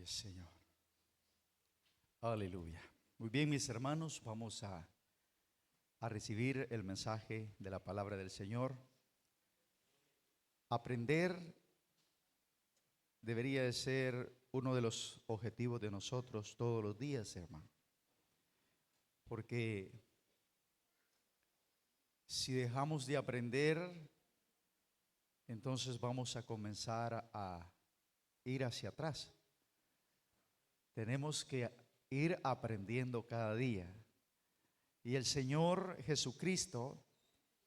Gloria al Señor. Aleluya. Muy bien, mis hermanos, vamos a recibir el mensaje de la palabra del Señor. Aprender debería de ser uno de los objetivos de nosotros todos los días, hermano. Porque si dejamos de aprender, entonces vamos a comenzar a ir hacia atrás. Tenemos que ir aprendiendo cada día. Y el Señor Jesucristo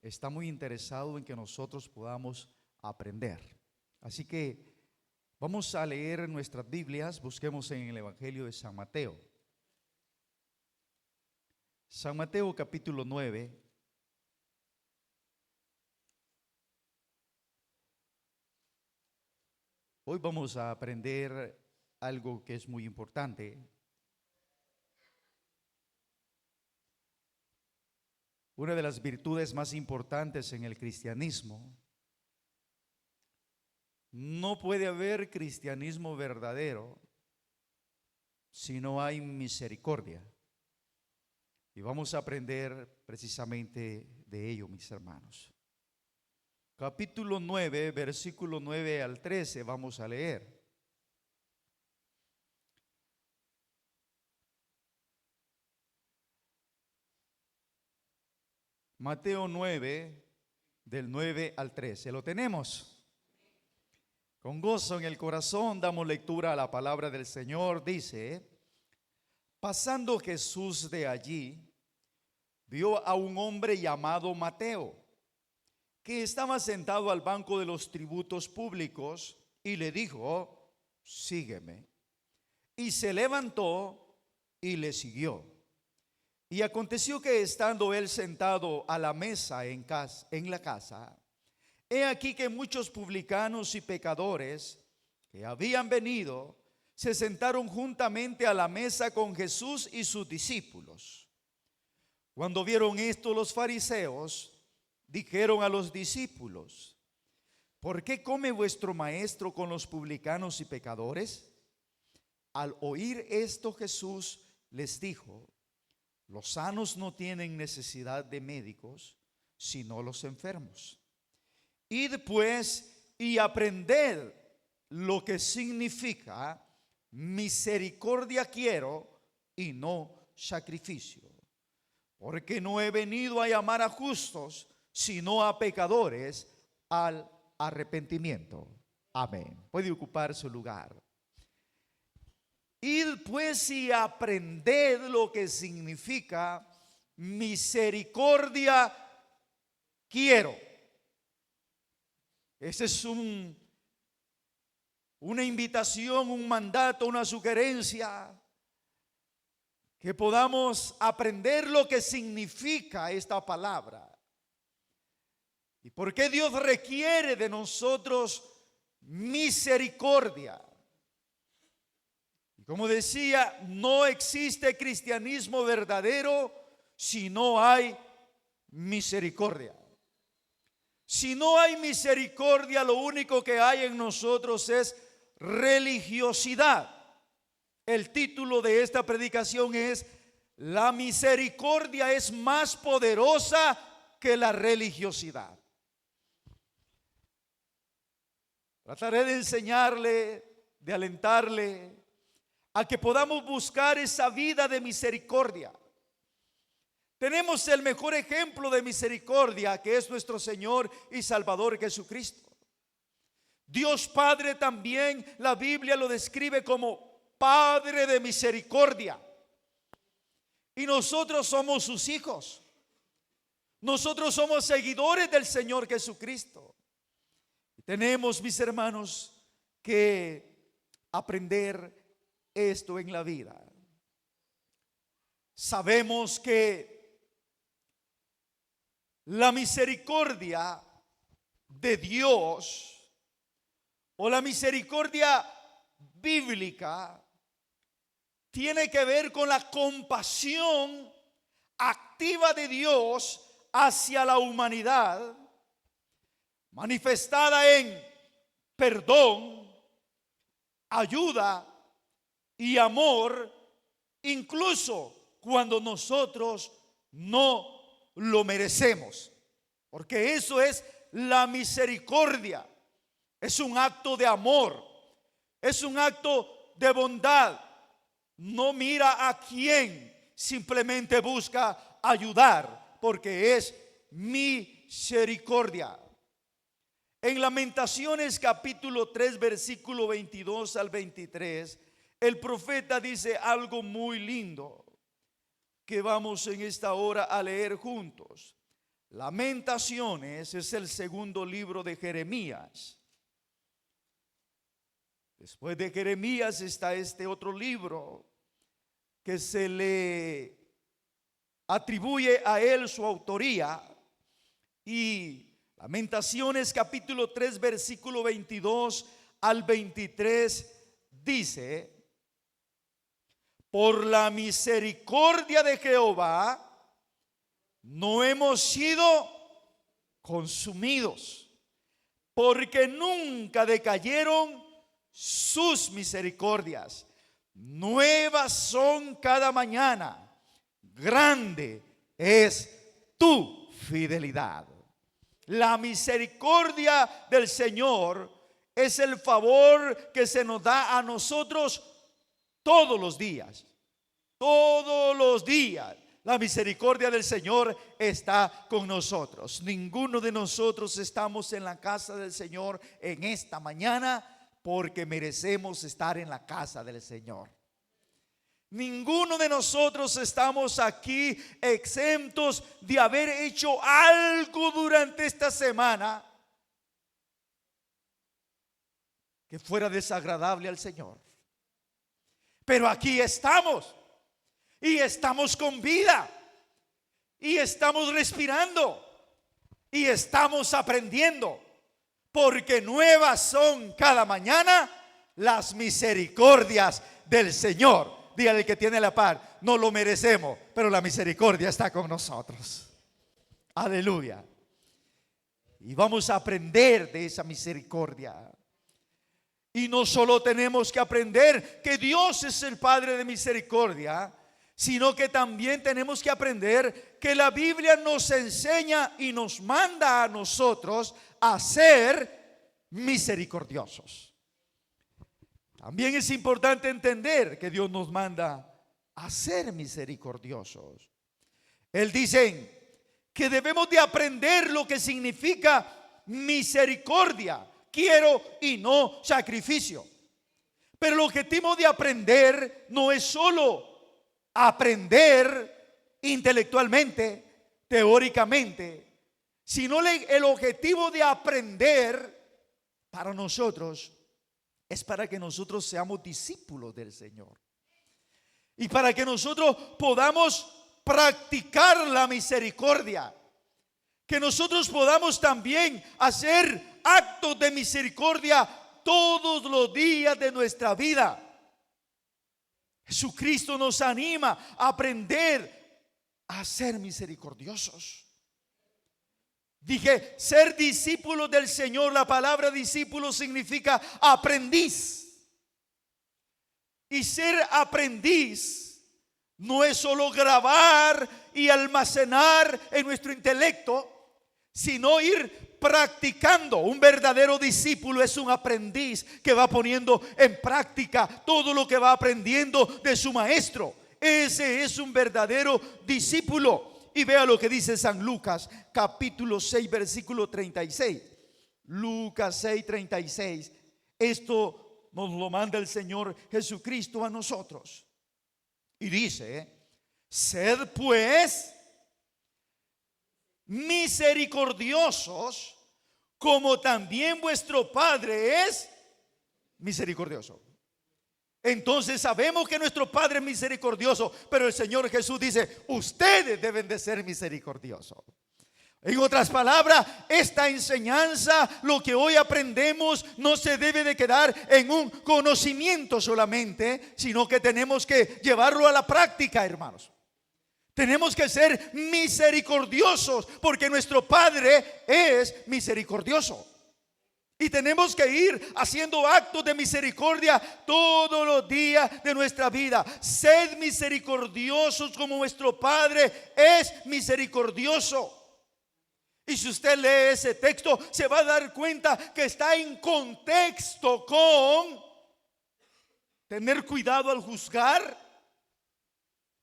está muy interesado en que nosotros podamos aprender. Así que vamos a leer nuestras Biblias. Busquemos en el Evangelio de San Mateo. San Mateo capítulo 9. Hoy vamos a aprender algo que es muy importante. Una de las virtudes más importantes en el cristianismo. No puede haber cristianismo verdadero si no hay misericordia. Y vamos a aprender precisamente de ello, mis hermanos. Capítulo 9, versículo 9 al 13, vamos a leer. Mateo 9, del 9 al 13. ¿Lo tenemos? Con gozo en el corazón damos lectura a la palabra del Señor. Dice: pasando Jesús de allí, vio a un hombre llamado Mateo, que estaba sentado al banco de los tributos públicos, y le dijo: sígueme. Y se levantó y le siguió. Y aconteció que estando él sentado a la mesa en la casa, he aquí que muchos publicanos y pecadores que habían venido se sentaron juntamente a la mesa con Jesús y sus discípulos. Cuando vieron esto, los fariseos dijeron a los discípulos: ¿por qué come vuestro maestro con los publicanos y pecadores? Al oír esto, Jesús les dijo: los sanos no tienen necesidad de médicos, sino los enfermos. Id pues y aprended lo que significa misericordia quiero y no sacrificio. Porque no he venido a llamar a justos, sino a pecadores al arrepentimiento. Amén. Puede ocupar su lugar. Id pues y aprended lo que significa misericordia quiero. Ese es una invitación, un mandato, una sugerencia, que podamos aprender lo que significa esta palabra. ¿Y por qué Dios requiere de nosotros misericordia? Como decía, no existe cristianismo verdadero si no hay misericordia. Si no hay misericordia, lo único que hay en nosotros es religiosidad. El título de esta predicación es: la misericordia es más poderosa que la religiosidad. Trataré de enseñarle, de alentarle a que podamos buscar esa vida de misericordia. Tenemos el mejor ejemplo de misericordia, que es nuestro Señor y Salvador Jesucristo. Dios Padre también, la Biblia lo describe como Padre de misericordia. Y nosotros somos sus hijos. Nosotros somos seguidores del Señor Jesucristo. Y tenemos, mis hermanos, que aprender esto en la vida. Sabemos que la misericordia de Dios, o la misericordia bíblica, tiene que ver con la compasión activa de Dios hacia la humanidad, manifestada en perdón, ayuda y amor, incluso cuando nosotros no lo merecemos. Porque eso es la misericordia. Es un acto de amor. Es un acto de bondad. No mira a quién, simplemente busca ayudar, porque es misericordia. En Lamentaciones capítulo 3 versículo 22 al 23, el profeta dice algo muy lindo que vamos en esta hora a leer juntos. Lamentaciones es el segundo libro de Jeremías. Después de Jeremías está este otro libro que se le atribuye a él su autoría. Y Lamentaciones capítulo 3 versículo 22 al 23 dice: por la misericordia de Jehová no hemos sido consumidos, porque nunca decayeron sus misericordias. Nuevas son cada mañana. Grande es tu fidelidad. La misericordia del Señor es el favor que se nos da a nosotros todos los días. Todos los días la misericordia del Señor está con nosotros. Ninguno de nosotros estamos en la casa del Señor en esta mañana porque merecemos estar en la casa del Señor. Ninguno de nosotros estamos aquí exentos de haber hecho algo durante esta semana que fuera desagradable al Señor. Pero aquí estamos y estamos con vida y estamos respirando y estamos aprendiendo, porque nuevas son cada mañana las misericordias del Señor. Dígale al que tiene la par: no lo merecemos, pero la misericordia está con nosotros. Aleluya. Y vamos a aprender de esa misericordia. Y no solo tenemos que aprender que Dios es el Padre de misericordia, sino que también tenemos que aprender que la Biblia nos enseña y nos manda a nosotros a ser misericordiosos. También es importante entender que Dios nos manda a ser misericordiosos. Él dice que debemos de aprender lo que significa misericordia. Quiero y no sacrificio. Pero el objetivo de aprender no es solo aprender intelectualmente, teóricamente, sino el objetivo de aprender para nosotros es para que nosotros seamos discípulos del Señor y para que nosotros podamos practicar la misericordia, que nosotros podamos también hacer actos de misericordia todos los días de nuestra vida. Jesucristo nos anima a aprender a ser misericordiosos. Dije, ser discípulo del Señor. La palabra discípulo significa aprendiz. Y ser aprendiz no es solo grabar y almacenar en nuestro intelecto, sino ir practicando. Un verdadero discípulo es un aprendiz que va poniendo en práctica todo lo que va aprendiendo de su maestro. Ese es un verdadero discípulo. Y vea lo que dice San Lucas capítulo 6 versículo 36. Lucas 6, 36. Esto nos lo manda el Señor Jesucristo a nosotros. Y dice: sed pues misericordiosos, como también vuestro Padre es misericordioso. Entonces sabemos que nuestro Padre es misericordioso, pero el Señor Jesús dice: ustedes deben de ser misericordiosos. En otras palabras, esta enseñanza, lo que hoy aprendemos, no se debe de quedar en un conocimiento solamente, sino que tenemos que llevarlo a la práctica, hermanos. Tenemos que ser misericordiosos porque nuestro Padre es misericordioso. Y tenemos que ir haciendo actos de misericordia todos los días de nuestra vida. Sed misericordiosos como vuestro Padre es misericordioso. Y si usted lee ese texto, se va a dar cuenta que está en contexto con tener cuidado al juzgar,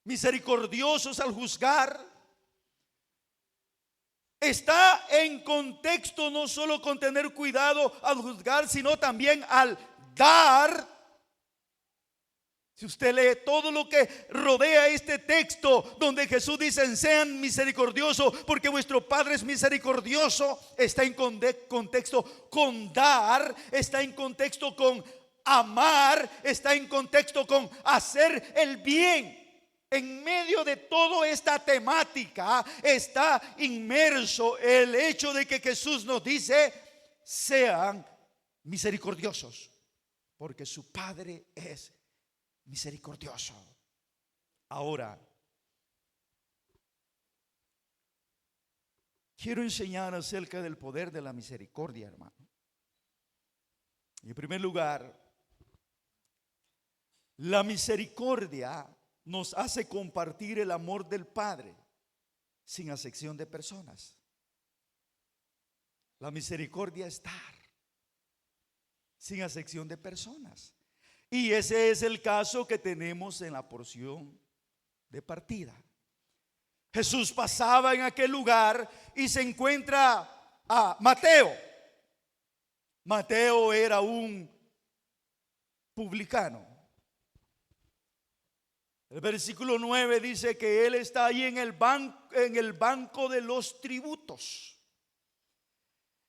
misericordiosos al juzgar. Está en contexto no solo con tener cuidado al juzgar, sino también al dar. Si usted lee todo lo que rodea este texto, donde Jesús dice: sean misericordiosos porque vuestro Padre es misericordioso, está en contexto con dar, está en contexto con amar, está en contexto con hacer el bien. En medio de toda esta temática está inmerso el hecho de que Jesús nos dice: sean misericordiosos porque su Padre es misericordioso. Ahora, quiero enseñar acerca del poder de la misericordia, hermano. En primer lugar, la misericordia nos hace compartir el amor del Padre sin acepción de personas. La misericordia es dar sin acepción de personas. Y ese es el caso que tenemos en la porción de partida. Jesús pasaba en aquel lugar y se encuentra a Mateo. Mateo era un publicano. El versículo 9 dice que él está ahí en el banco de los tributos.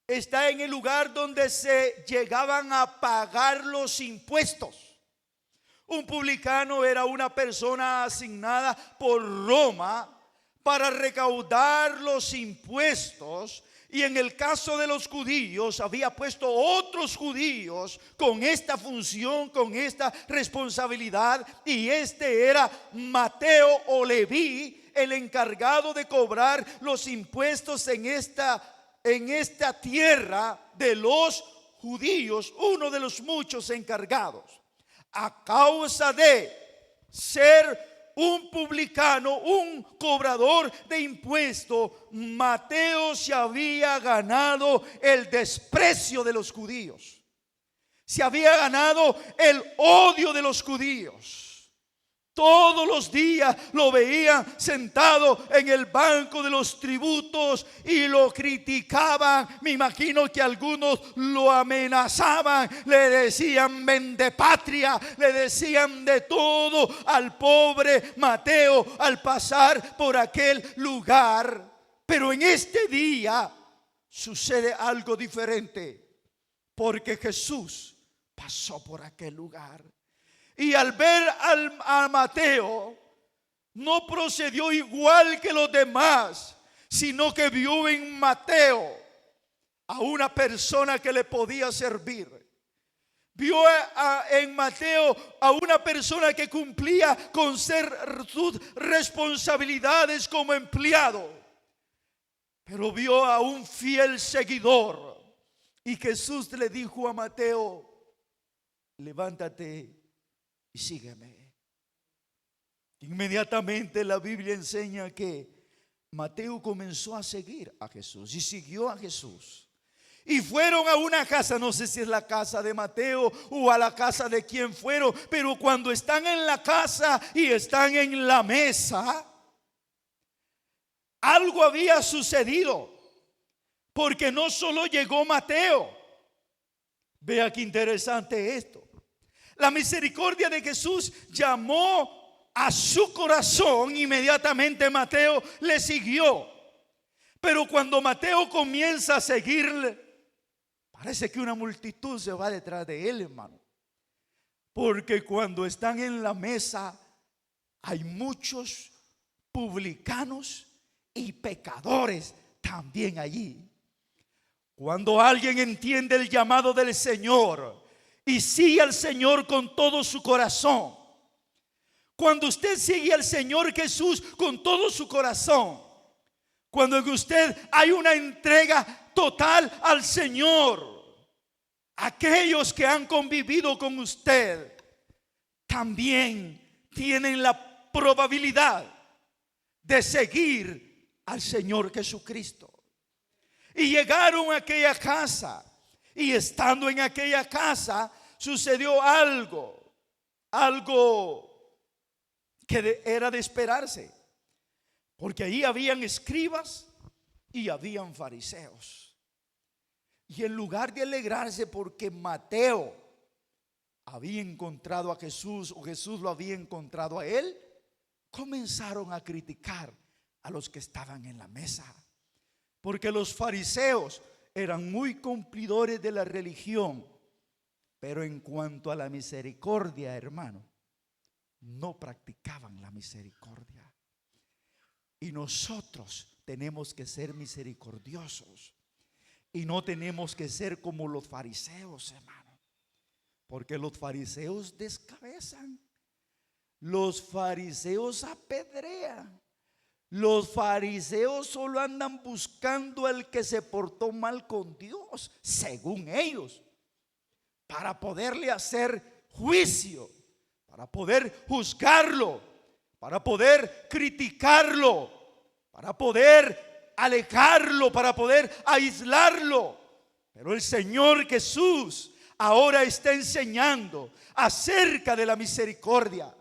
Está en el lugar donde se llegaban a pagar los impuestos. Un publicano era una persona asignada por Roma para recaudar los impuestos. Y en el caso de los judíos, había puesto otros judíos con esta función, con esta responsabilidad. Y este era Mateo o Leví, el encargado de cobrar los impuestos en esta tierra de los judíos, uno de los muchos encargados. A causa de ser un publicano, un cobrador de impuestos, Mateo se había ganado el desprecio de los judíos. Se había ganado el odio de los judíos. Todos los días lo veían sentado en el banco de los tributos y lo criticaban. Me imagino que algunos lo amenazaban, le decían vendepatria, le decían de todo al pobre Mateo al pasar por aquel lugar. Pero en este día sucede algo diferente, porque Jesús pasó por aquel lugar. Y al ver a Mateo, no procedió igual que los demás, sino que vio en Mateo a una persona que le podía servir. Vio en Mateo a una persona que cumplía con sus responsabilidades como empleado. Pero vio a un fiel seguidor. Y Jesús le dijo a Mateo: levántate y sígueme. Inmediatamente la Biblia enseña que Mateo comenzó a seguir a Jesús y siguió a Jesús. Y fueron a una casa, no sé si es la casa de Mateo o a la casa de quien fueron, pero cuando están en la casa y están en la mesa, algo había sucedido, porque no solo llegó Mateo. Vea qué interesante esto. La misericordia de Jesús llamó a su corazón. Inmediatamente Mateo le siguió. Pero cuando Mateo comienza a seguirle, parece que una multitud se va detrás de él, hermano. Porque cuando están en la mesa hay muchos publicanos y pecadores también allí. Cuando alguien entiende el llamado del Señor y sigue al Señor con todo su corazón, cuando usted sigue al Señor Jesús con todo su corazón, cuando en usted hay una entrega total al Señor, aquellos que han convivido con usted también tienen la probabilidad de seguir al Señor Jesucristo. Y llegaron a aquella casa, y estando en aquella casa sucedió algo que era de esperarse, porque ahí habían escribas y habían fariseos. Y en lugar de alegrarse porque Mateo había encontrado a Jesús, o Jesús lo había encontrado a él, comenzaron a criticar a los que estaban en la mesa, porque los fariseos eran muy cumplidores de la religión, pero en cuanto a la misericordia, hermano, no practicaban la misericordia. Y nosotros tenemos que ser misericordiosos, y no tenemos que ser como los fariseos, hermano, porque los fariseos descabezan, los fariseos apedrean, los fariseos solo andan buscando al que se portó mal con Dios, según ellos, para poderle hacer juicio, para poder juzgarlo, para poder criticarlo, para poder alejarlo, para poder aislarlo. Pero el Señor Jesús ahora está enseñando acerca de la misericordia.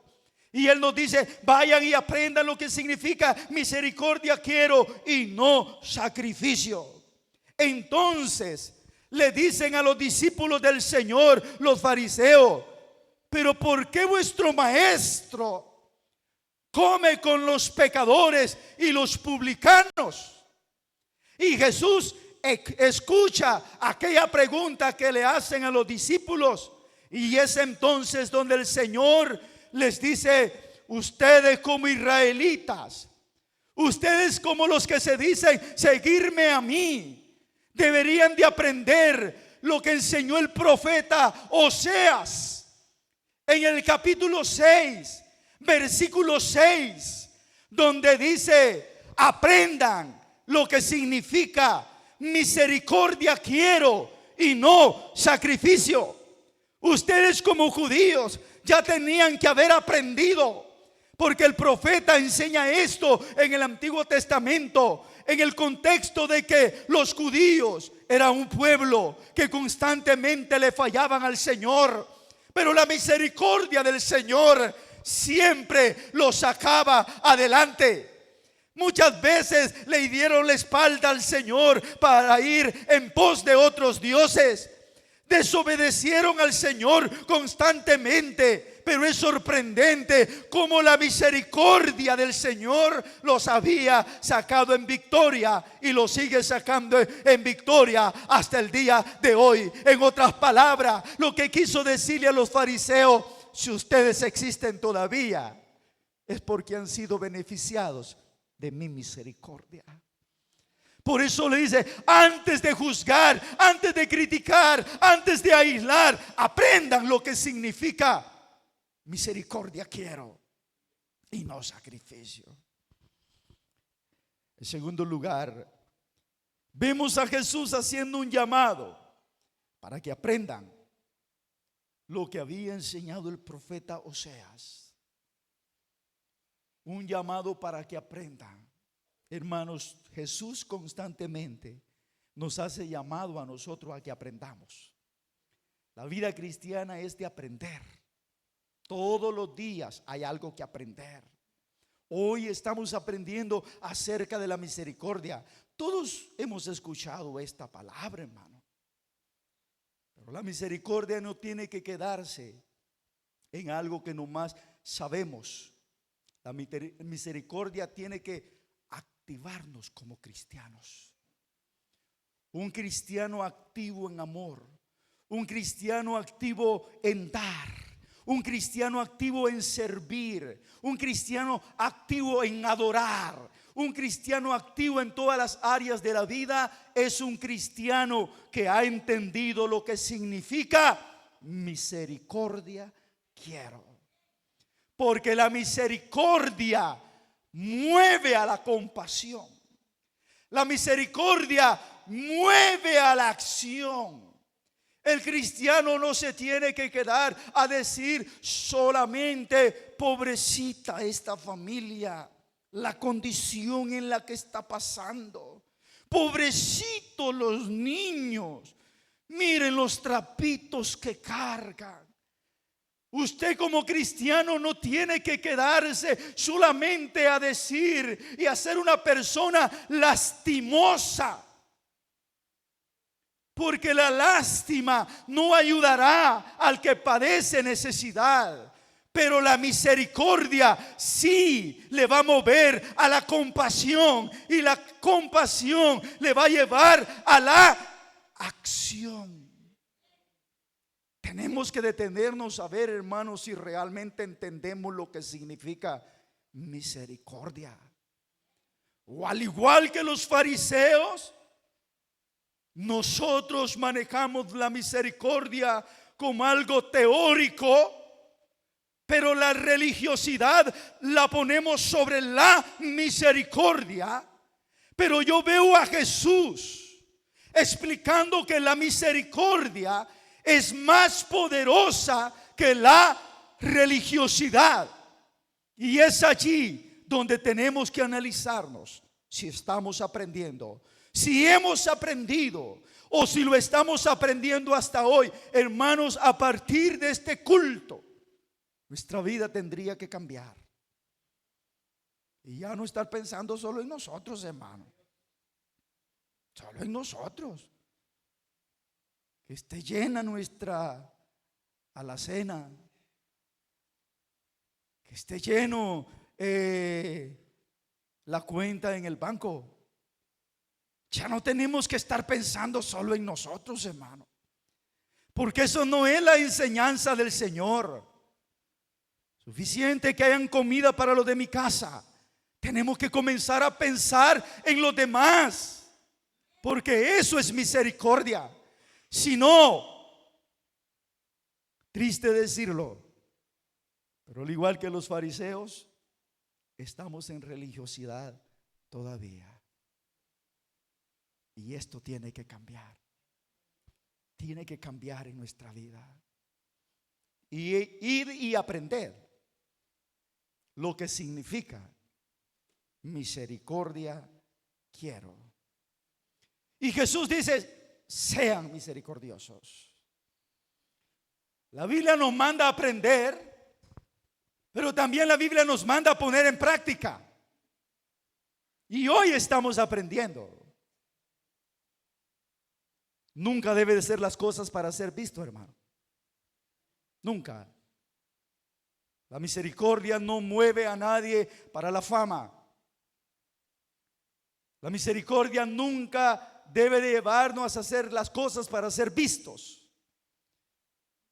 Y Él nos dice: vayan y aprendan lo que significa misericordia quiero y no sacrificio. Entonces le dicen a los discípulos del Señor, los fariseos: pero ¿por qué vuestro maestro come con los pecadores y los publicanos? Y Jesús escucha aquella pregunta que le hacen a los discípulos, y es entonces donde el Señor les dice: ustedes como israelitas, ustedes como los que se dicen seguirme a mí, deberían de aprender lo que enseñó el profeta Oseas en el capítulo 6, versículo 6, donde dice: aprendan lo que significa misericordia quiero y no sacrificio. Ustedes como judíos ya tenían que haber aprendido, porque el profeta enseña esto en el Antiguo Testamento, en el contexto de que los judíos eran un pueblo que constantemente le fallaban al Señor, pero la misericordia del Señor siempre los sacaba adelante. Muchas veces le dieron la espalda al Señor para ir en pos de otros dioses. Desobedecieron al Señor constantemente, pero es sorprendente cómo la misericordia del Señor los había sacado en victoria y los sigue sacando en victoria hasta el día de hoy. En otras palabras, lo que quiso decirle a los fariseos: si ustedes existen todavía, es porque han sido beneficiados de mi misericordia. Por eso le dice: antes de juzgar, antes de criticar, antes de aislar, aprendan lo que significa misericordia quiero y no sacrificio. En segundo lugar, vemos a Jesús haciendo un llamado para que aprendan lo que había enseñado el profeta Oseas. Un llamado para que aprendan. Hermanos, Jesús constantemente nos hace llamado a nosotros a que aprendamos. La vida cristiana es de aprender. Todos los días hay algo que aprender. Hoy estamos aprendiendo acerca de la misericordia. Todos hemos escuchado esta palabra, hermano. Pero la misericordia no tiene que quedarse en algo que nomás sabemos. La misericordia tiene que activarnos como cristianos. Un cristiano activo en amor, un cristiano activo en dar, un cristiano activo en servir, un cristiano activo en adorar, un cristiano activo en todas las áreas de la vida es un cristiano que ha entendido lo que significa misericordia quiero. Porque la misericordia mueve a la compasión. La misericordia mueve a la acción. El cristiano no se tiene que quedar a decir solamente: pobrecita esta familia, la condición en la que está pasando. Pobrecitos los niños, miren los trapitos que cargan. Usted como cristiano no tiene que quedarse solamente a decir y a ser una persona lastimosa. Porque la lástima no ayudará al que padece necesidad. Pero la misericordia sí le va a mover a la compasión. Y la compasión le va a llevar a la acción. Tenemos que detenernos a ver, hermanos, si realmente entendemos lo que significa misericordia. O al igual que los fariseos, nosotros manejamos la misericordia como algo teórico, pero la religiosidad la ponemos sobre la misericordia. Pero yo veo a Jesús explicando que la misericordia es más poderosa que la religiosidad. Y es allí donde tenemos que analizarnos si estamos aprendiendo, si hemos aprendido o si lo estamos aprendiendo hasta hoy. Hermanos, a partir de este culto, nuestra vida tendría que cambiar. Y ya no estar pensando solo en nosotros, hermano. Solo en nosotros. Que esté llena nuestra alacena. Que esté lleno la cuenta en el banco. Ya no tenemos que estar pensando solo en nosotros, hermano. Porque eso no es la enseñanza del Señor. Suficiente que hayan comida para los de mi casa. Tenemos que comenzar a pensar en los demás, porque eso es misericordia. Si no, triste decirlo, pero al igual que los fariseos, estamos en religiosidad todavía. Y esto tiene que cambiar. Tiene que cambiar en nuestra vida. Y ir y aprender lo que significa misericordia quiero. Y Jesús dice: sean misericordiosos. La Biblia nos manda a aprender, pero también la Biblia nos manda a poner en práctica. Y hoy estamos aprendiendo. Nunca debe de ser las cosas para ser visto, hermano. Nunca. La misericordia no mueve a nadie para la fama. La misericordia nunca debe de llevarnos a hacer las cosas para ser vistos.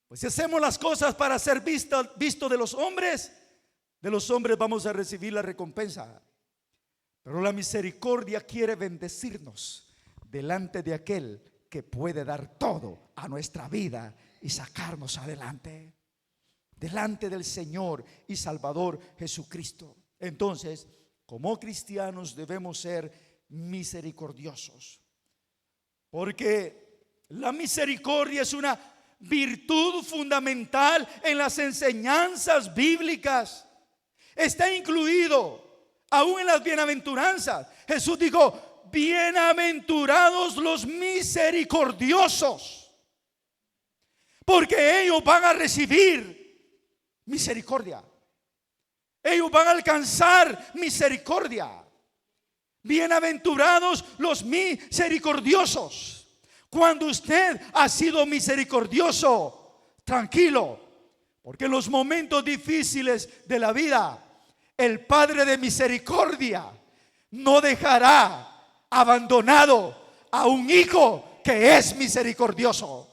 Pues si hacemos las cosas para ser visto de los hombres vamos a recibir la recompensa. Pero la misericordia quiere bendecirnos delante de aquel que puede dar todo a nuestra vida y sacarnos adelante, delante del Señor y Salvador Jesucristo. Entonces, como cristianos debemos ser misericordiosos, porque la misericordia es una virtud fundamental en las enseñanzas bíblicas. Está incluido aún en las bienaventuranzas. Jesús dijo: bienaventurados los misericordiosos, porque ellos van a recibir misericordia. Ellos van a alcanzar misericordia. Bienaventurados los misericordiosos. Cuando usted ha sido misericordioso, tranquilo, porque en los momentos difíciles de la vida, el Padre de misericordia no dejará abandonado a un hijo que es misericordioso.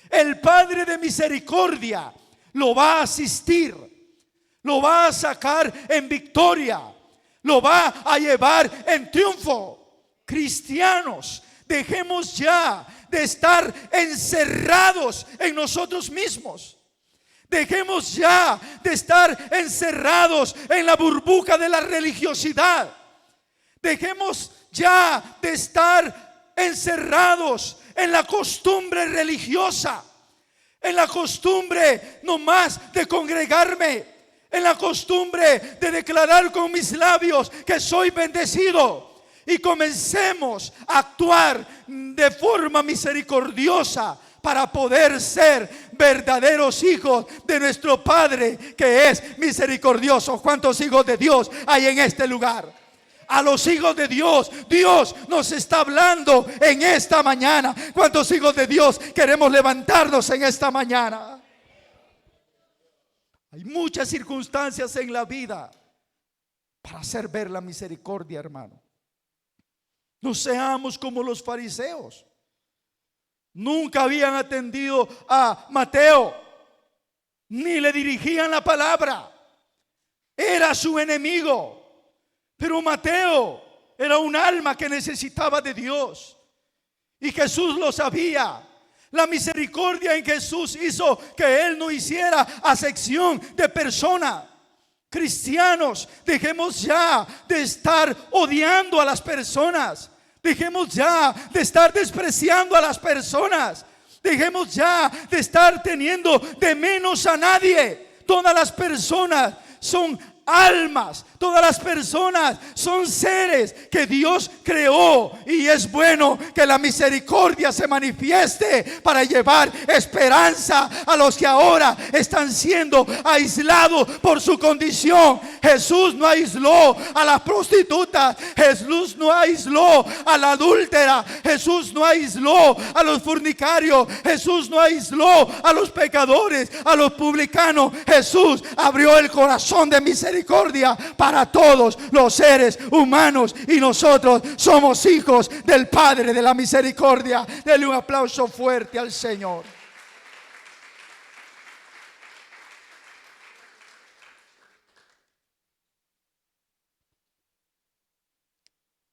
El Padre de misericordia lo va a asistir, lo va a sacar en victoria, lo va a llevar en triunfo. Cristianos, dejemos ya de estar encerrados en nosotros mismos. Dejemos ya de estar encerrados en la burbuja de la religiosidad. Dejemos ya de estar encerrados en la costumbre religiosa, en la costumbre nomás de congregarme, en la costumbre de declarar con mis labios que soy bendecido, y comencemos a actuar de forma misericordiosa para poder ser verdaderos hijos de nuestro Padre que es misericordioso. ¿Cuántos hijos de Dios hay en este lugar? A los hijos de Dios, Dios nos está hablando en esta mañana. ¿Cuántos hijos de Dios queremos levantarnos en esta mañana? Hay muchas circunstancias en la vida para hacer ver la misericordia, hermano. No seamos como los fariseos. Nunca habían atendido a Mateo, ni le dirigían la palabra. Era su enemigo. Pero Mateo era un alma que necesitaba de Dios, y Jesús lo sabía. La misericordia en Jesús hizo que Él no hiciera acepción de persona. Cristianos, dejemos ya de estar odiando a las personas. Dejemos ya de estar despreciando a las personas. Dejemos ya de estar teniendo de menos a nadie. Todas las personas son almas, todas las personas son seres que Dios creó, y es bueno que la misericordia se manifieste para llevar esperanza a los que ahora están siendo aislados por su condición. Jesús no aisló a la prostituta, Jesús no aisló a la adúltera, Jesús no aisló a los fornicarios, Jesús no aisló a los pecadores, a los publicanos. Jesús abrió el corazón de misericordia para todos los seres humanos, y nosotros somos hijos del Padre de la misericordia. Denle un aplauso fuerte al Señor.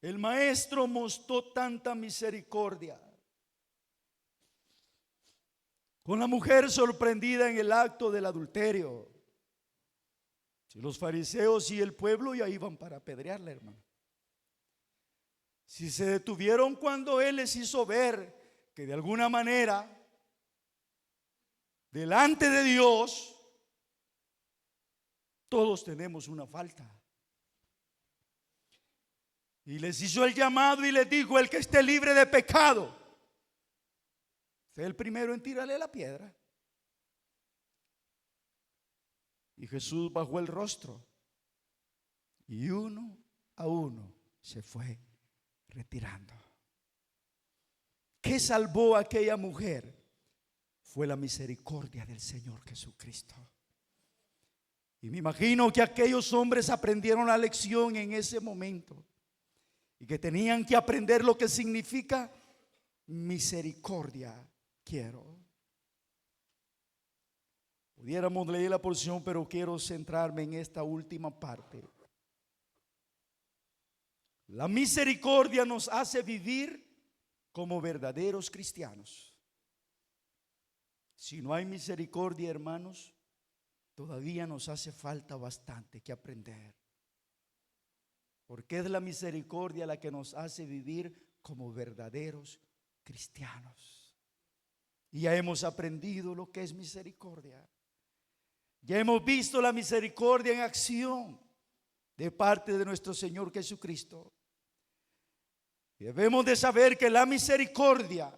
El Maestro mostró tanta misericordia con la mujer sorprendida en el acto del adulterio. Si los fariseos y el pueblo ya iban para apedrearle, hermano. Si se detuvieron cuando Él les hizo ver que de alguna manera, delante de Dios, todos tenemos una falta. Y les hizo el llamado y les dijo: el que esté libre de pecado, sea el primero en tirarle la piedra. Y Jesús bajó el rostro, y uno a uno se fue retirando. ¿Qué salvó a aquella mujer? Fue la misericordia del Señor Jesucristo. Y me imagino que aquellos hombres aprendieron la lección en ese momento, y que tenían que aprender lo que significa misericordia. Quiero. Pudiéramos leer la porción, pero quiero centrarme en esta última parte. La misericordia nos hace vivir como verdaderos cristianos. Si no hay misericordia, hermanos, todavía nos hace falta bastante que aprender. Porque es la misericordia la que nos hace vivir como verdaderos cristianos. Y ya hemos aprendido lo que es misericordia. Ya hemos visto la misericordia en acción de parte de nuestro Señor Jesucristo. Y debemos de saber que la misericordia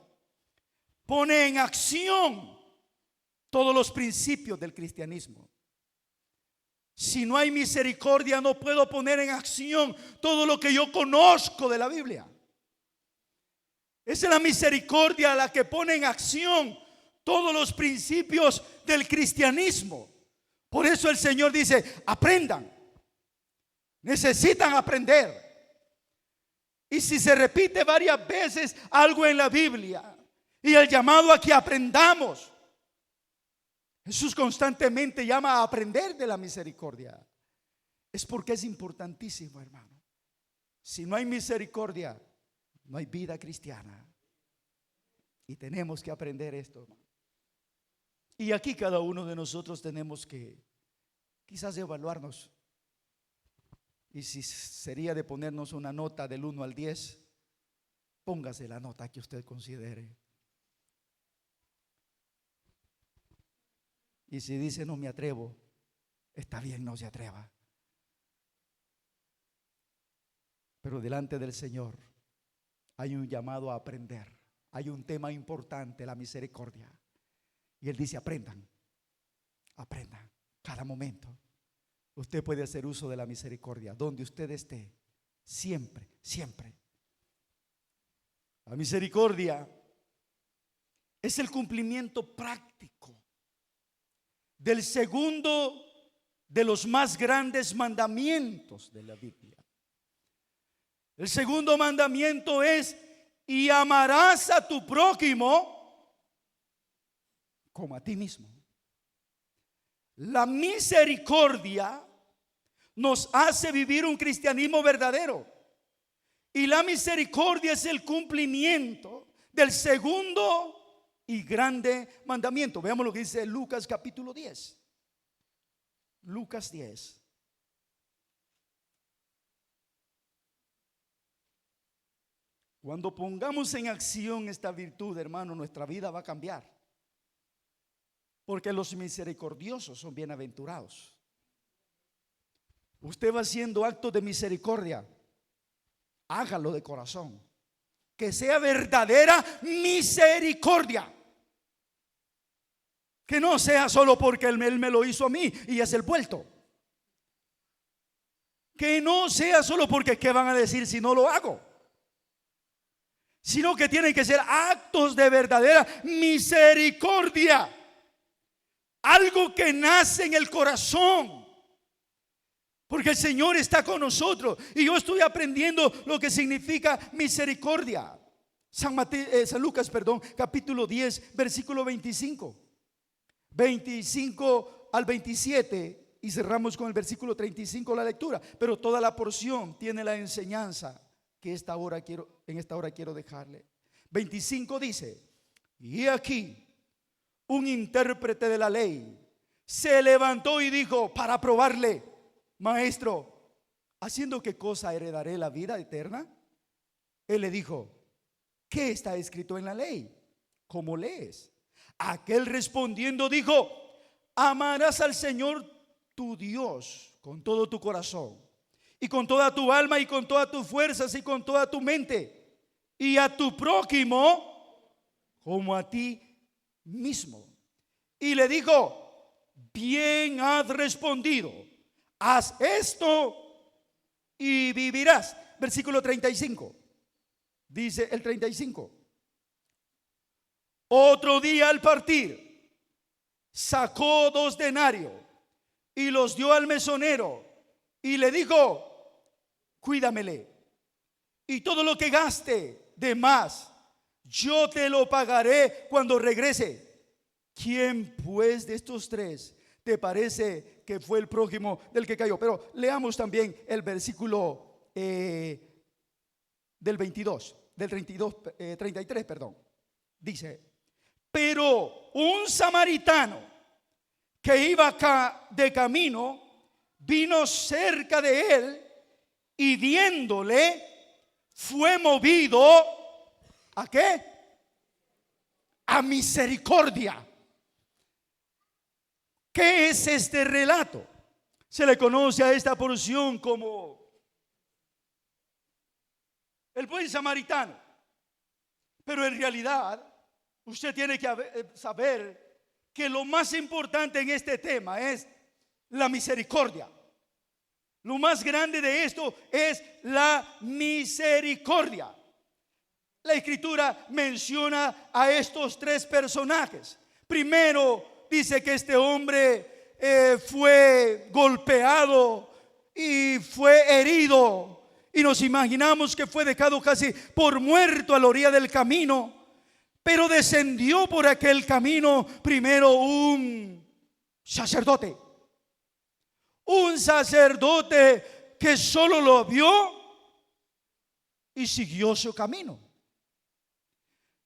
pone en acción todos los principios del cristianismo. Si no hay misericordia, no puedo poner en acción todo lo que yo conozco de la Biblia. Esa es la misericordia la que pone en acción todos los principios del cristianismo. Por eso el Señor dice: aprendan. Necesitan aprender. Y si se repite varias veces algo en la Biblia, y el llamado a que aprendamos, Jesús constantemente llama a aprender de la misericordia. Es porque es importantísimo, hermano. Si no hay misericordia, no hay vida cristiana. Y tenemos que aprender esto, hermano. Y aquí cada uno de nosotros tenemos que quizás evaluarnos. Y si sería de ponernos una nota del 1 al 10, póngase la nota que usted considere. Y si dice no me atrevo, está bien, no se atreva. Pero delante del Señor hay un llamado a aprender. Hay un tema importante, la misericordia. Y Él dice, aprendan cada momento. Usted puede hacer uso de la misericordia donde usted esté, siempre, siempre. La misericordia es el cumplimiento práctico del segundo de los más grandes mandamientos de la Biblia. El segundo mandamiento es: y amarás a tu prójimo como a ti mismo. La misericordia nos hace vivir un cristianismo verdadero. Y la misericordia es el cumplimiento del segundo y grande mandamiento. Veamos lo que dice Lucas capítulo 10. Lucas 10. Cuando pongamos en acción esta virtud, hermano, nuestra vida va a cambiar. Porque los misericordiosos son bienaventurados. Usted va haciendo actos de misericordia, hágalo de corazón. Que sea verdadera misericordia. Que no sea solo porque Él me lo hizo a mí y es el vuelto. Que no sea solo porque ¿qué van a decir si no lo hago? Sino que tienen que ser actos de verdadera misericordia. Algo que nace en el corazón. Porque el Señor está con nosotros. Y yo estoy aprendiendo lo que significa misericordia. San Lucas, capítulo 10, versículo 25. 25 al 27. Y cerramos con el versículo 35 la lectura. Pero toda la porción tiene la enseñanza que en esta hora quiero dejarle. 25 dice: y aquí un intérprete de la ley se levantó y dijo para probarle: maestro, ¿haciendo qué cosa heredaré la vida eterna? Él le dijo: ¿qué está escrito en la ley? ¿Cómo lees? Aquel respondiendo dijo: amarás al Señor tu Dios con todo tu corazón, y con toda tu alma, y con todas tus fuerzas, y con toda tu mente, y a tu prójimo como a ti mismo. Y le dijo: bien has respondido, haz esto y vivirás. Versículo 35. Dice el 35: otro día al partir sacó 2 denarios y los dio al mesonero y le dijo: cuídamele, y todo lo que gaste de más yo te lo pagaré cuando regrese. ¿Quién pues de estos 3 te parece que fue el prójimo del que cayó? Pero leamos también el versículo del 22, del 33, perdón. Dice: pero un samaritano que iba de camino vino cerca de él y viéndole fue movido ¿a qué? A misericordia. ¿Qué es este relato? Se le conoce a esta porción como el buen samaritano. Pero en realidad usted tiene que saber que lo más importante en este tema es la misericordia. Lo más grande de esto es la misericordia. La Escritura menciona a estos 3 personajes. Primero dice que este hombre fue golpeado y fue herido, y nos imaginamos que fue dejado casi por muerto a la orilla del camino. Pero descendió por aquel camino primero un sacerdote que solo lo vio y siguió su camino.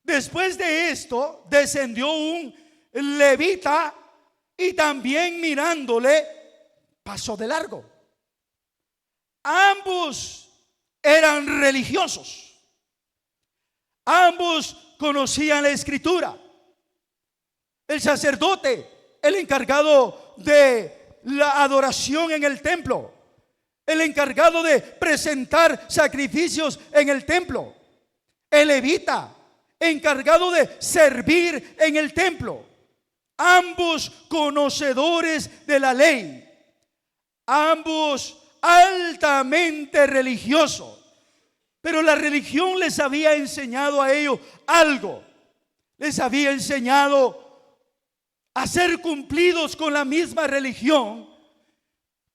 Después de esto descendió un levita y también mirándole pasó de largo. Ambos eran religiosos. Ambos conocían la Escritura. El sacerdote el encargado de la adoración en el templo, el encargado de presentar sacrificios en el templo, el levita, encargado de servir en el templo. Ambos conocedores de la ley, ambos altamente religiosos. Pero la religión les había enseñado a ellos algo. Les había enseñado a ser cumplidos con la misma religión,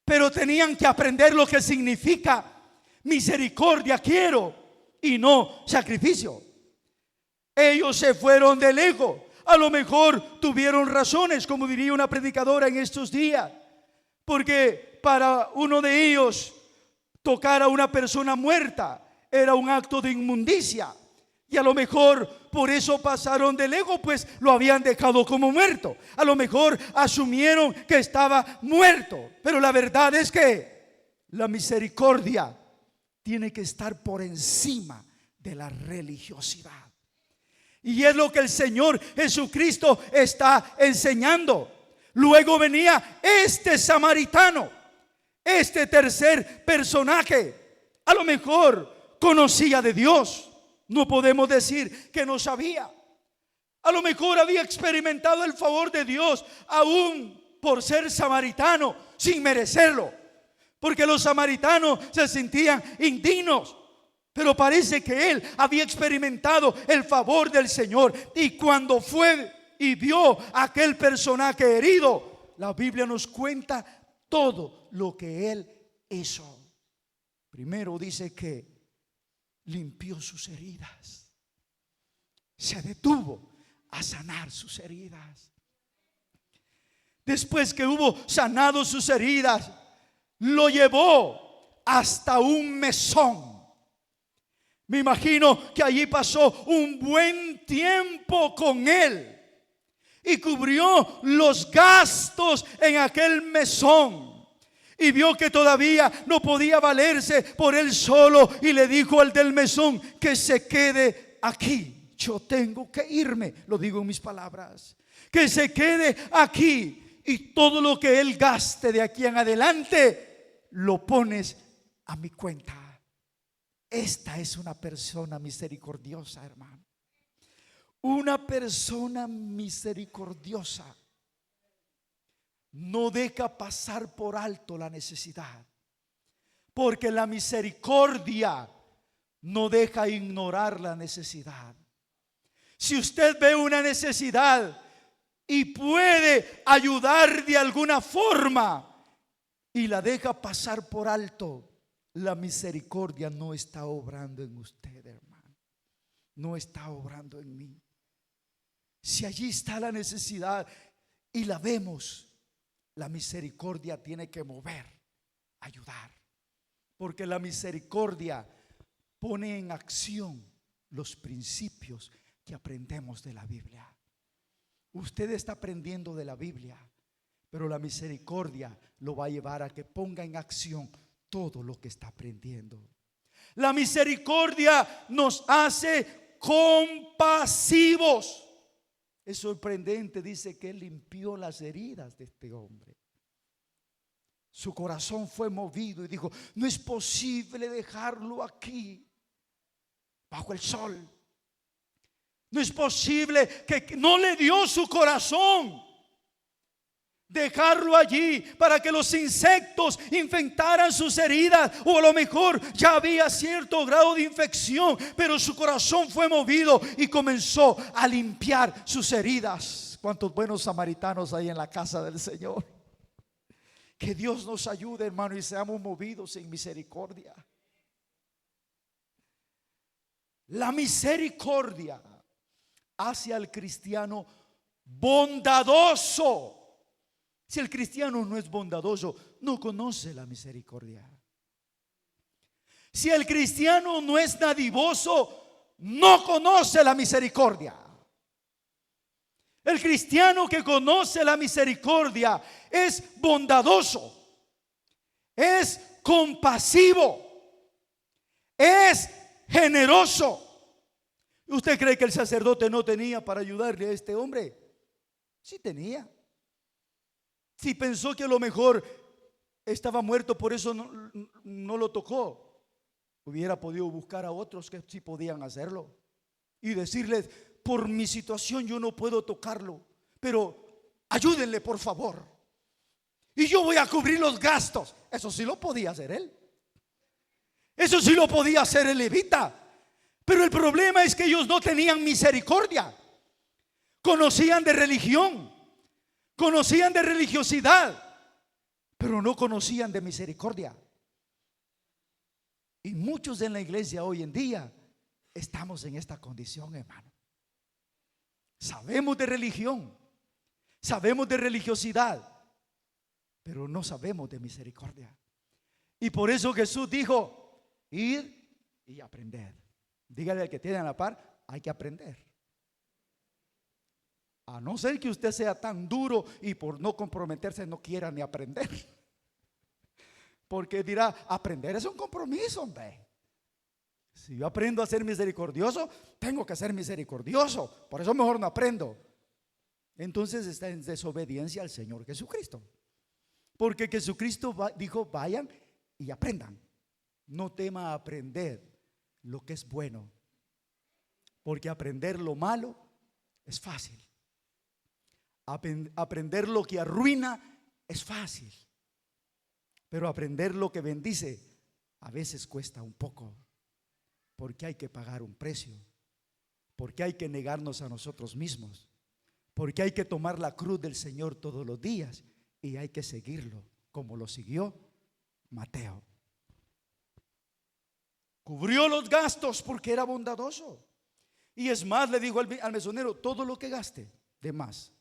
pero tenían que aprender lo que significa misericordia quiero y no sacrificio. Ellos se fueron de lejos. A lo mejor tuvieron razones, como diría una predicadora en estos días, porque para uno de ellos tocar a una persona muerta era un acto de inmundicia, y a lo mejor por eso pasaron de lejos, pues lo habían dejado como muerto. A lo mejor asumieron que estaba muerto, pero la verdad es que la misericordia tiene que estar por encima de la religiosidad. Y es lo que el Señor Jesucristo está enseñando. Luego venía este samaritano, este tercer personaje. A lo mejor conocía de Dios. No podemos decir que no sabía. A lo mejor había experimentado el favor de Dios, aún por ser samaritano, sin merecerlo. Porque los samaritanos se sentían indignos. Pero parece que él había experimentado el favor del Señor. Y cuando fue y vio a aquel personaje herido, la Biblia nos cuenta todo lo que él hizo. Primero dice que limpió sus heridas. Se detuvo a sanar sus heridas. Después que hubo sanado sus heridas, lo llevó hasta un mesón. Me imagino que allí pasó un buen tiempo con él y cubrió los gastos en aquel mesón. Y vio que todavía no podía valerse por él solo, y le dijo al del mesón que se quede aquí. Yo tengo que irme, lo digo en mis palabras, que se quede aquí, y todo lo que él gaste de aquí en adelante lo pones a mi cuenta. Esta es una persona misericordiosa, hermano. Una persona misericordiosa no deja pasar por alto la necesidad, porque la misericordia no deja ignorar la necesidad. Si usted ve una necesidad y puede ayudar de alguna forma y la deja pasar por alto, la misericordia no está obrando en usted, hermano. No está obrando en mí. Si allí está la necesidad y la vemos, la misericordia tiene que mover, ayudar. Porque la misericordia pone en acción los principios que aprendemos de la Biblia. Usted está aprendiendo de la Biblia, pero la misericordia lo va a llevar a que ponga en acción todo lo que está aprendiendo. La misericordia nos hace compasivos. Es sorprendente, dice que él limpió las heridas de este hombre. Su corazón fue movido y dijo: no es posible dejarlo aquí bajo el sol. No es posible que no le dio su corazón dejarlo allí para que los insectos infectaran sus heridas, o a lo mejor ya había cierto grado de infección, pero su corazón fue movido y comenzó a limpiar sus heridas. ¿Cuántos buenos samaritanos hay en la casa del Señor? Que Dios nos ayude, hermano, y seamos movidos en misericordia. La misericordia hace al cristiano bondadoso. Si el cristiano no es bondadoso, no conoce la misericordia. Si el cristiano no es dadivoso, no conoce la misericordia. El cristiano que conoce la misericordia es bondadoso, es compasivo, es generoso. ¿Usted cree que el sacerdote no tenía para ayudarle a este hombre? Sí tenía. Si pensó que a lo mejor estaba muerto, por eso no lo tocó, hubiera podido buscar a otros que sí podían hacerlo y decirles: por mi situación yo no puedo tocarlo, pero ayúdenle por favor, y yo voy a cubrir los gastos. Eso sí lo podía hacer él. Eso sí lo podía hacer el levita. Pero el problema es que ellos no tenían misericordia. Conocían de religión, conocían de religiosidad, pero no conocían de misericordia. Y muchos en la iglesia hoy en día estamos en esta condición, hermano. Sabemos de religión, sabemos de religiosidad, pero no sabemos de misericordia. Y por eso Jesús dijo: ir y aprender. Dígale al que tiene a la par: hay que aprender. A no ser que usted sea tan duro y por no comprometerse no quiera ni aprender. Porque dirá: aprender es un compromiso, hombre. Si yo aprendo a ser misericordioso, tengo que ser misericordioso. Por eso mejor no aprendo. Entonces está en desobediencia al Señor Jesucristo. Porque Jesucristo dijo: vayan y aprendan. No tema aprender lo que es bueno, porque aprender lo malo es fácil. Aprender lo que arruina es fácil, pero aprender lo que bendice a veces cuesta un poco, porque hay que pagar un precio, porque hay que negarnos a nosotros mismos, porque hay que tomar la cruz del Señor todos los días y hay que seguirlo como lo siguió Mateo. Cubrió los gastos porque era bondadoso. Y es más, le dijo al mesonero: todo lo que gaste de más,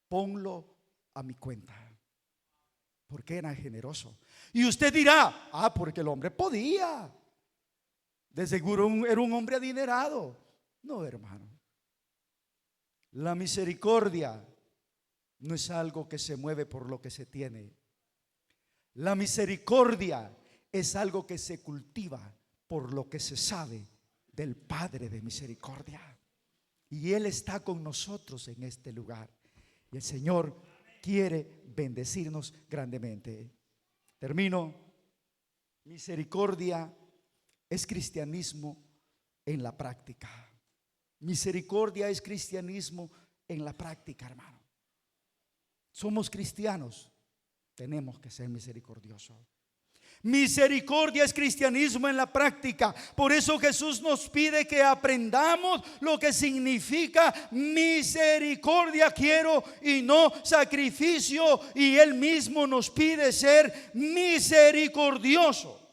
ponlo a mi cuenta. Porque era generoso. Y usted dirá: porque el hombre podía, de seguro era un hombre adinerado. No, hermano. La misericordia no es algo que se mueve por lo que se tiene. La misericordia es algo que se cultiva por lo que se sabe del Padre de misericordia. Y Él está con nosotros en este lugar. Y el Señor quiere bendecirnos grandemente. Termino. Misericordia es cristianismo en la práctica. Misericordia es cristianismo en la práctica, hermano. Somos cristianos, tenemos que ser misericordiosos. Misericordia es cristianismo en la práctica. Por eso Jesús nos pide que aprendamos lo que significa misericordia quiero y no sacrificio. Y Él mismo nos pide ser misericordioso.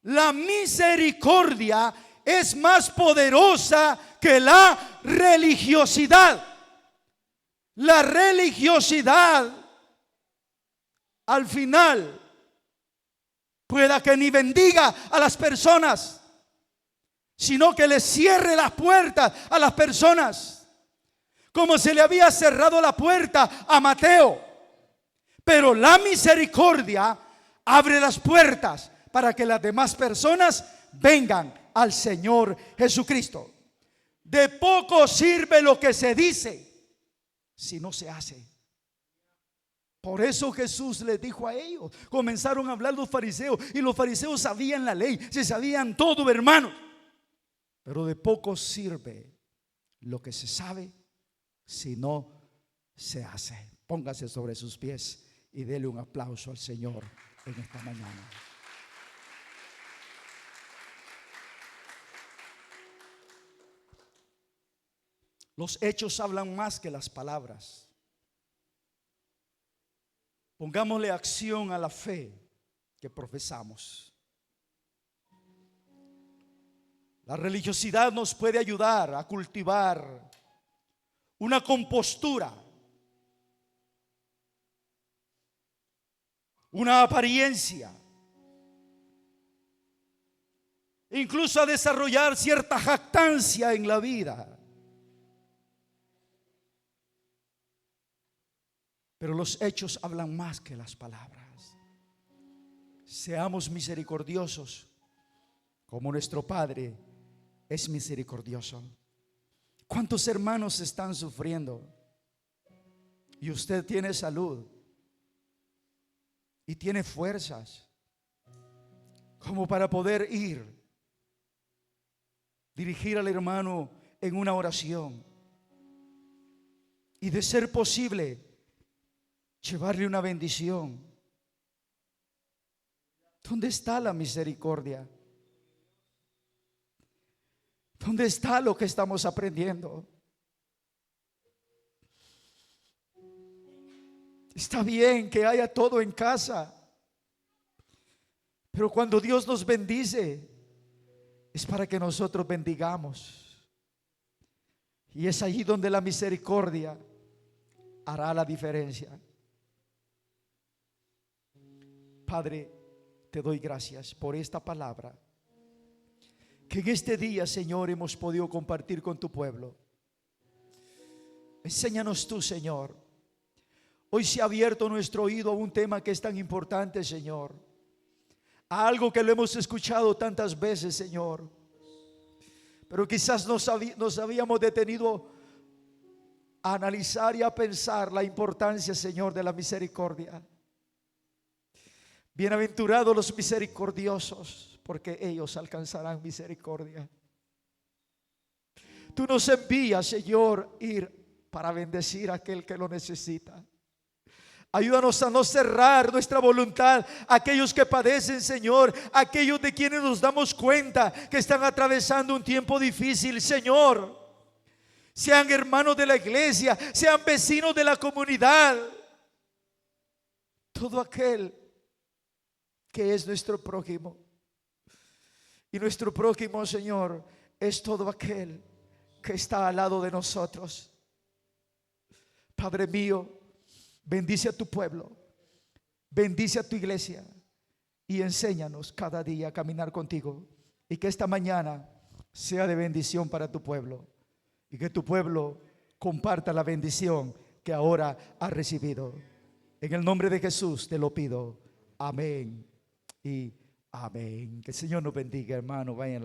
La misericordia es más poderosa que la religiosidad. La religiosidad al final pueda que ni bendiga a las personas, sino que le cierre las puertas a las personas, como se le había cerrado la puerta a Mateo. Pero la misericordia abre las puertas para que las demás personas vengan al Señor Jesucristo. De poco sirve lo que se dice si no se hace. Por eso Jesús les dijo a ellos. Comenzaron a hablar los fariseos, y los fariseos sabían la ley, se sabían todo, hermano. Pero de poco sirve lo que se sabe si no se hace. Póngase sobre sus pies y dele un aplauso al Señor en esta mañana. Los hechos hablan más que las palabras. Pongámosle acción a la fe que profesamos. La religiosidad nos puede ayudar a cultivar una compostura, una apariencia, incluso a desarrollar cierta jactancia en la vida. Pero los hechos hablan más que las palabras. Seamos misericordiosos como nuestro Padre es misericordioso. ¿Cuántos hermanos están sufriendo? y usted tiene salud y tiene fuerzas como para poder ir, dirigir al hermano en una oración y, de ser posible, llevarle una bendición, ¿dónde está la misericordia? ¿Dónde está lo que estamos aprendiendo? Está bien que haya todo en casa, pero cuando Dios nos bendice es para que nosotros bendigamos. Y es allí donde la misericordia hará la diferencia. Padre, te doy gracias por esta palabra que en este día, Señor, hemos podido compartir con tu pueblo. Enséñanos tú, Señor. Hoy se ha abierto nuestro oído a un tema que es tan importante, Señor, a algo que lo hemos escuchado tantas veces, Señor, pero quizás nos habíamos detenido a analizar y a pensar la importancia, Señor, de la misericordia. Bienaventurados los misericordiosos, porque ellos alcanzarán misericordia. Tú nos envías, Señor, ir para bendecir a aquel que lo necesita. Ayúdanos a no cerrar nuestra voluntad a aquellos que padecen, Señor, aquellos de quienes nos damos cuenta que están atravesando un tiempo difícil, Señor. Sean hermanos de la iglesia, sean vecinos de la comunidad, todo aquel que es nuestro prójimo. Y nuestro prójimo, Señor, es todo aquel que está al lado de nosotros. Padre mío, bendice a tu pueblo, bendice a tu iglesia y enséñanos cada día a caminar contigo, y que esta mañana sea de bendición para tu pueblo, y que tu pueblo comparta la bendición que ahora ha recibido. En el nombre de Jesús te lo pido. Amén y amén. Que el Señor nos bendiga, hermano. Vayan a la